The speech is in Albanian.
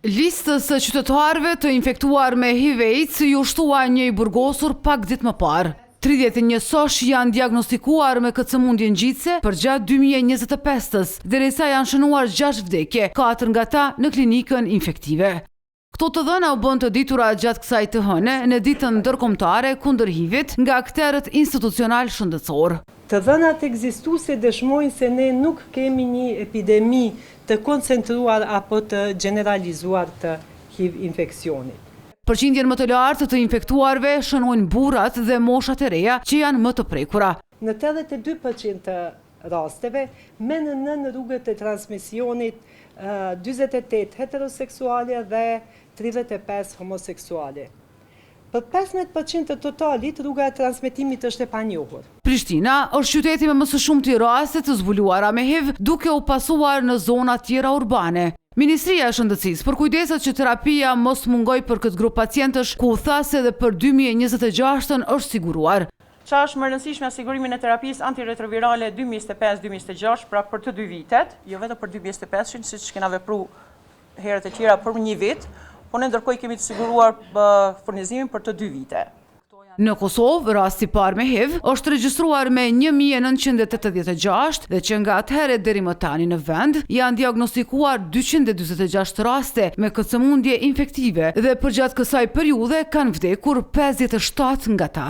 Listës së qytetarëve të infektuar me HIV/AIDS ju shtua një i burgosur pak ditë më parë. 31 sosh janë diagnostikuar me këtë sëmundje ngjitse përgjatë 2025-s, derisa janë shënuar 6 vdekje, 4 nga ta në klinikën infektive. Këto të dhëna u bën të ditura gjatë kësaj të hëne në ditën ndërkombëtare kundër HIV-it nga aktorët institucional shëndetësor. Të dhënat ekzistuese dëshmojnë se ne nuk kemi një epidemi të koncentruar apo të generalizuar të HIV-infeksionit. Përqindjen më të lartë të infektuarve shënojnë burrat dhe moshat e reja që janë më të prekura. Në 82% të rasteve, me në 9 rrugët e transmisionit, 48 heteroseksuale dhe 35 homoseksuale. Për 15% të totalit, rruga e transmetimit është e panjohur. Prishtina është qyteti me më së shumti raste të zbuluara me HIV, duke u pasuar në zona tjera urbane. Ministria e Shëndetësisë përkujdeset që terapia mos mungoj për këtë grup pacientësh, ku u tha se edhe për 2026-ën është siguruar. Qa është më rëndësishme sigurimin e terapisë antiretrovirale 2025-2026, pra për të 2 vitet, jo vetëm për 2025-shin, siç kena vepruar herët e tjera për 1 vit, po ne ndërkohë kemi të siguruar furnizimin për të 2 vite. Në Kosovë, rasti i parë me HIV është regjistruar me 1986 dhe që nga atëherë deri më tani në vend janë diagnostikuar 246 raste me këtë sëmundje infektive dhe përgjatë kësaj periudhe kanë vdekur 57 nga ta.